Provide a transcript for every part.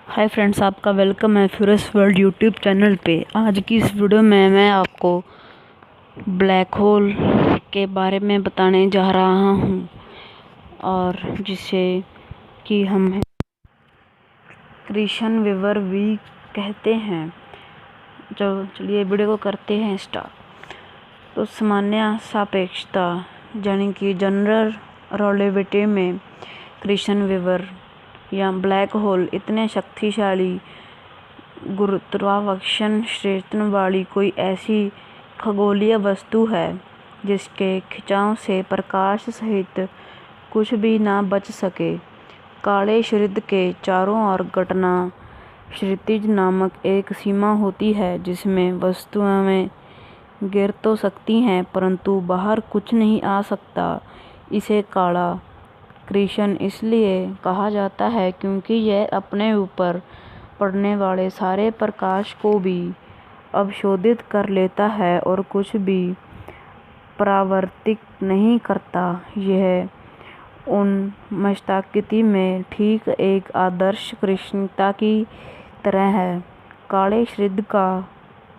Hi friends, आपका welcome है furious world YouTube channel पे। आज की इस वीडियो में मैं आपको ब्लैक होल के बारे में बताने जा रहा हूँ और जिसे कि हम क्रिश्चियन वेवर भी कहते हैं। चलिए वीडियो को करते हैं स्टार्ट। तो सामान्य सापेक्षता यानी कि जनरल रिलेटिविटी में क्रिश्चियन वेवर या ब्लैक होल इतने शक्तिशाली गुरुत्वाकर्षण क्षेत्र वाली कोई ऐसी खगोलीय वस्तु है जिसके खिंचाव से प्रकाश सहित कुछ भी ना बच सके। काले छेद के चारों ओर घटना क्षितिज नामक एक सीमा होती है जिसमें वस्तुएं गिर तो सकती हैं परंतु बाहर कुछ नहीं आ सकता। इसे काला क्रिश्चियन इसलिए कहा जाता है क्योंकि यह अपने ऊपर पड़ने वाले सारे प्रकाश को भी अवशोषित कर लेता है और कुछ भी परावर्तित नहीं करता। यह उन्मत्तस्थिति में ठीक एक आदर्श कृष्णता की तरह है। काले छेद का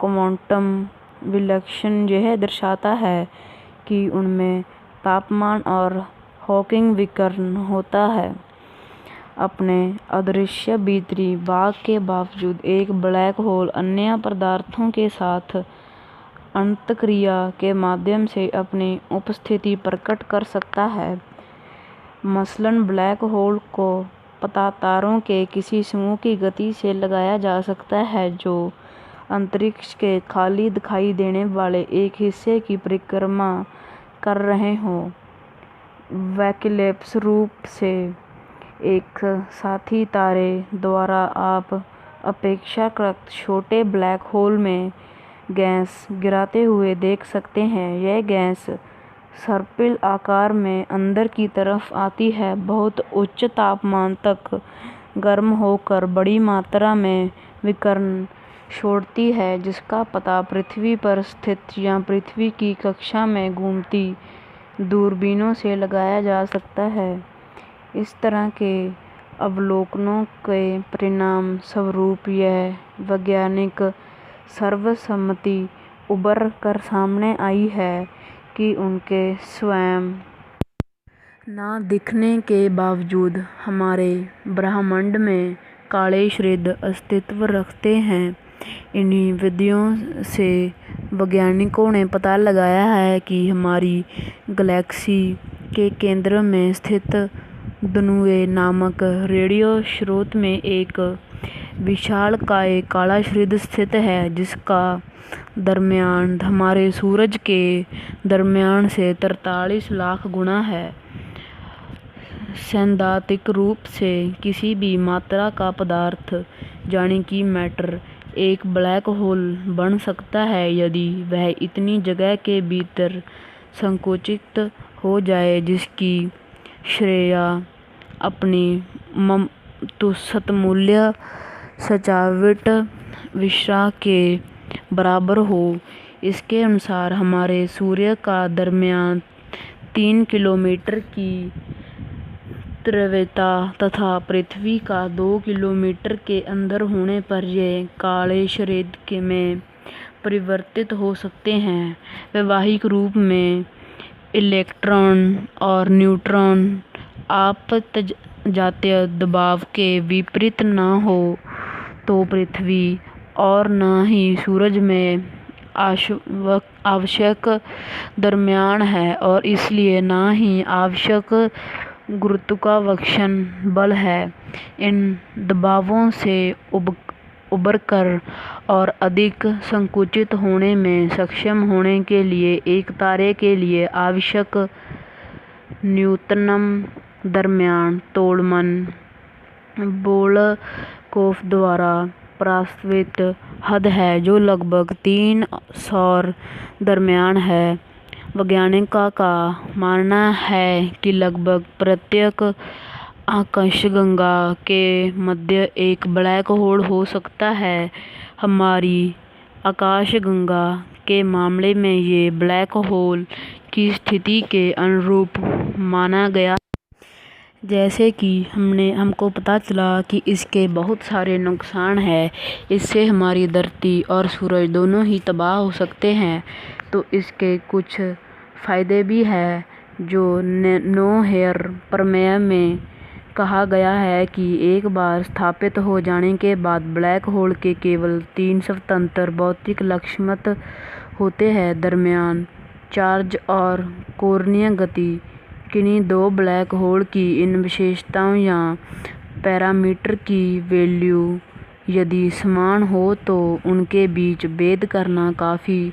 क्वांटम विश्लेषण यह दर्शाता है कि उनमें तापमान और हॉकिंग विकिरण होता है। अपने अदृश्य भीतरी भाग के बावजूद एक ब्लैक होल अन्य पदार्थों के साथ अंतःक्रिया के माध्यम से अपनी उपस्थिति प्रकट कर सकता है। मसलन ब्लैक होल को पता तारों के किसी समूह की गति से लगाया जा सकता है जो अंतरिक्ष के खाली दिखाई देने वाले एक हिस्से की परिक्रमा कर रहे हों। वैकल्पिक रूप से एक साथी तारे द्वारा आप अपेक्षाकृत छोटे ब्लैक होल में गैस गिरते हुए देख सकते हैं। यह गैस सर्पिल आकार में अंदर की तरफ आती है, बहुत उच्च तापमान तक गर्म होकर बड़ी मात्रा में विकिरण छोड़ती है जिसका पता पृथ्वी पर स्थित या पृथ्वी की कक्षा में घूमती दूरबीनों से लगाया जा सकता है। इस तरह के अवलोकनों के परिणाम स्वरूप यह वैज्ञानिक सर्वसम्मति उभर कर सामने आई है कि उनके स्वयं न दिखने के बावजूद हमारे ब्रह्मांड में काले छेद अस्तित्व रखते हैं। इन्हीं विधियों से वैज्ञानिकों ने पता लगाया है कि हमारी गैलेक्सी के केंद्र में स्थित धनुएं नामक रेडियो स्रोत में एक विशालकाय काला छेद स्थित है जिसका द्रव्यमान हमारे सूरज के द्रव्यमान से 43 लाख गुना है। सैद्धांतिक रूप से किसी भी मात्रा का पदार्थ यानी कि मैटर एक ब्लैक होल बन सकता है यदि वह इतनी जगह के भीतर संकुचित हो जाए जिसकी श्रेया अपनी तत्तुल्य सजावट विश्व के बराबर हो। इसके अनुसार हमारे सूर्य का द्रव्यमान 3 किलोमीटर की तीव्रता तथा पृथ्वी का 2 किलोमीटर के अंदर होने पर यह काले छेद में परिवर्तित हो सकते हैं। वैवाहिक रूप में इलेक्ट्रॉन और न्यूट्रॉन अपजातीय दबाव के विपरीत न हो तो पृथ्वी और न ही सूरज में आवश्यक द्रव्यमान है और इसलिए न ही आवश्यक गुरुत्वाकर्षण बल है। इन दबावों से उबरकर और अधिक संकुचित होने में सक्षम होने के लिए एक तारे के लिए आवश्यक न्यूनतम द्रव्यमान तोलमान वोल्कोव द्वारा प्रस्तावित हद है जो लगभग 3 सौर द्रव्यमान है। वैज्ञानिकों का मानना है कि लगभग प्रत्येक आकाशगंगा के मध्य एक ब्लैक होल हो सकता है। हमारी आकाशगंगा के मामले में ये ब्लैक होल की स्थिति के अनुरूप माना गया जैसे कि हमको पता चला कि इसके बहुत सारे नुकसान हैं। इससे हमारी धरती और सूरज दोनों ही तबाह हो सकते हैं। तो इसके कुछ फ़ायदे भी हैं जो नोएहर प्रमेय में कहा गया है कि एक बार स्थापित हो जाने के बाद ब्लैक होल के केवल 3 स्वतंत्र भौतिक लक्षण होते हैं: द्रव्यमान, चार्ज और कोणीय गति। किन्हीं दो ब्लैक होल की इन विशेषताओं या पैरामीटर की वैल्यू यदि समान हो तो उनके बीच भेद करना काफ़ी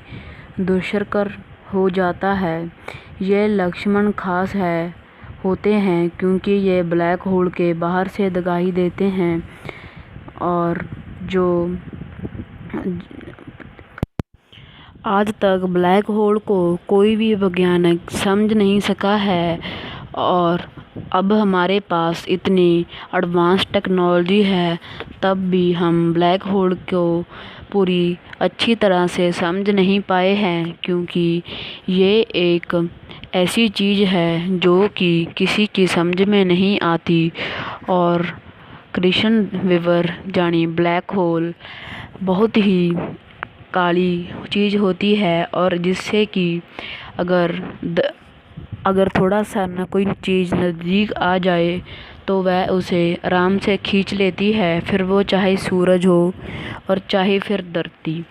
दुष्कर हो जाता है। ये लक्षण खास होते हैं क्योंकि ये ब्लैक होल के बाहर से दिखाई देते हैं और जो आज तक ब्लैक होल को कोई भी वैज्ञानिक समझ नहीं सका है। और अब हमारे पास इतनी एडवांस टेक्नोलॉजी है, तब भी हम ब्लैक होल को पूरी अच्छी तरह से समझ नहीं पाए हैं, क्योंकि ये एक ऐसी चीज़ है जो कि किसी की समझ में नहीं आती। और क्रिश्चियन वेवर यानी ब्लैक होल बहुत ही काली चीज़ होती है और जिससे कि अगर थोड़ा सा ना कोई चीज़ नज़दीक आ जाए तो वह उसे आराम से खींच लेती है, फिर वो चाहे सूरज हो और चाहे फिर धरती।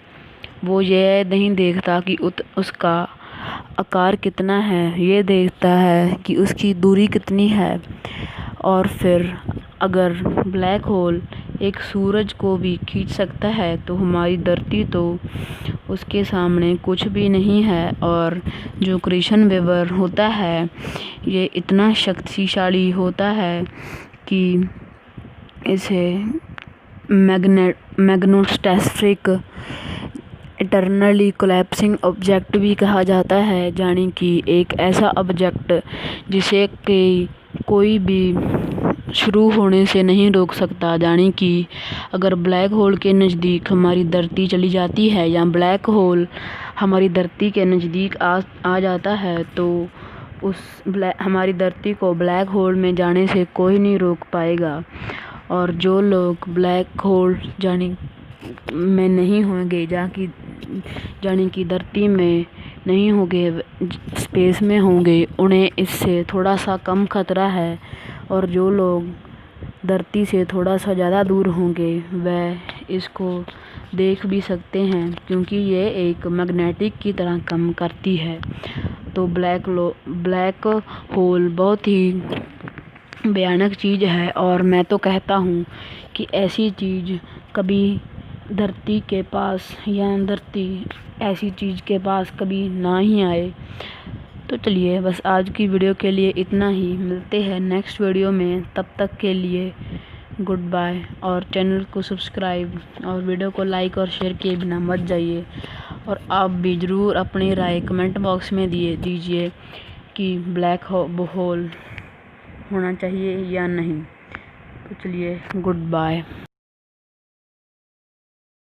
वो ये नहीं देखता कि उसका आकार कितना है, ये देखता है कि उसकी दूरी कितनी है। और फिर अगर ब्लैक होल एक सूरज को भी खींच सकता है तो हमारी धरती तो उसके सामने कुछ भी नहीं है। और जो क्रिश्चियन वेवर होता है ये इतना शक्तिशाली होता है कि इसे मैग्नेटोस्फेरिक इटरनली कोलैप्सिंग ऑब्जेक्ट भी कहा जाता है, यानी कि एक ऐसा ऑब्जेक्ट जिसे कोई भी शुरू होने से नहीं रोक सकता। यानी कि अगर ब्लैक होल के नज़दीक हमारी धरती चली जाती है या ब्लैक होल हमारी धरती के नज़दीक आ जाता है तो हमारी धरती को ब्लैक होल में जाने से कोई नहीं रोक पाएगा। और जो लोग ब्लैक होल में नहीं होंगे, यानी कि धरती में नहीं होंगे, स्पेस में होंगे, उन्हें इससे थोड़ा सा कम खतरा है। और जो लोग धरती से थोड़ा सा ज़्यादा दूर होंगे वह इसको देख भी सकते हैं, क्योंकि ये एक मैग्नेटिक की तरह काम करती है। तो ब्लैक होल बहुत ही भयानक चीज़ है और मैं तो कहता हूँ कि ऐसी चीज़ कभी धरती के पास या धरती ऐसी चीज़ के पास कभी ना ही आए। तो चलिए बस आज की वीडियो के लिए इतना ही। मिलते हैं नेक्स्ट वीडियो में, तब तक के लिए गुड बाय। और चैनल को सब्सक्राइब और वीडियो को लाइक और शेयर किए बिना मत जाइए। और आप भी ज़रूर अपनी राय कमेंट बॉक्स में दीजिए कि ब्लैक होल होना चाहिए या नहीं। तो चलिए गुड बाय।